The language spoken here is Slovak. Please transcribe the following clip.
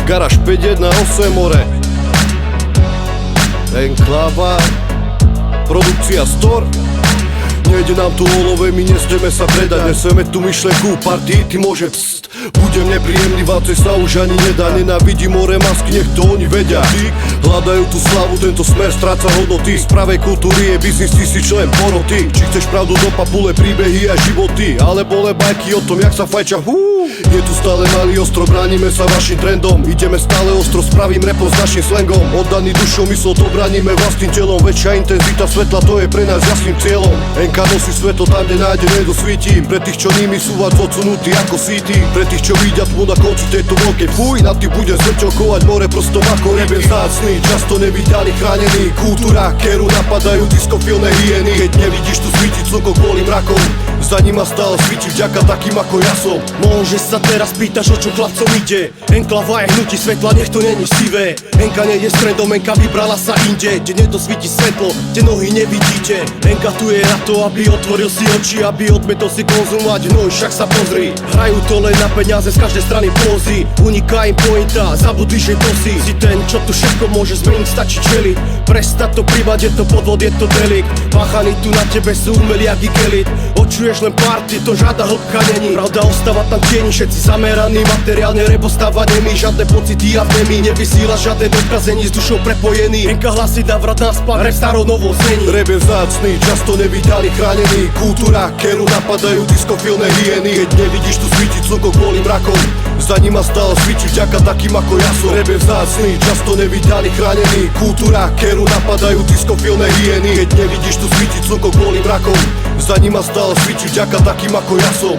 Garáž 518 more. Enklava, produkcia Store. Nejde nám tu o love, my nesneme sa predať. Neseme tu myšlenku, party, ty môže pst. Budem nepríjemný, váce sa už ani nedá. Nenávidím more masky, nech to oni vedia. Tí hľadajú tú slavu, tento smer stráca hodnoty. Z pravej kultúry je biznis, ty si člen poroty. Či chceš pravdu do papule, príbehy a životy, alebo len bajky o tom, jak sa fajča. Je tu stále malý ostro, bránime sa vašim trendom. Ideme stále ostro s pravým repom, s našim slangom. Oddaný dušou, myslou to bránime vlastným telom. Väčšia intenzita svetla, to je pre nás jasným cieľom. NK nosí svetlo tam, kde nájde nedosvíti. Pre tých, čo nimi sú vás odsunutí ako síty. Pre tých, čo vidia tmu na konci tejto veľkej fuj. Na tým bude zrťokovať more prstom ako ryby vzácný. Často nevydaný, chránený. Kultúra, keru napadajú diskofilné hyeny. Keď nevidíš tu svítiť slnko kvôli mrakom, za nima stále svíti vďaka takým ako ja som. Môžeš sa teraz pýtaš, o čo chlapcom ide. Enklava je hnutí svetla, nech to není sivé. Enka nejde s trendom, Enka vybrala sa inde, kde nedosvíti svetlo, kde nohy nevidíte. Enka tu je na to, aby otvoril si oči, aby odmetol si konzumovať hnoj, však sa pozri. Hrajú to len na peniaze, z každej strany pózy. Uniká im pointa, zabudli, že to si ten, čo tu všetko môže zmeniť, stačí čeliť. Prestať to príbať, je to podvod, je to delikt. Páchaní tu na tebe sú umelí jak igelit. Očuješ len party, to žiadna hĺbka není. Pravda ostáva tam tieni, všetci zameraní materiálne, repostáva nemý, žiadne pocity a vnemy. Nevysíla žiadne dokazení, s dušou prepojený. Enka hlasí návrat naspäť, rap starou novou znení. Rap je vzácný, často nevydaný, chránený. Kultúra, keru napadajú diskofilné hyeny. Keď nevidíš tu svítiť slnko kvôli mrakom, za nima stále svíti vďaka takým ako ja som. Rap je vzácný, často nevydaný, chránený. Kultúra, keru napadajú diskofilné hyeny. Keď nevidíš tu svítiť slnko kvôli mrakom, za nima stále svíti vďaka takým ako ja som.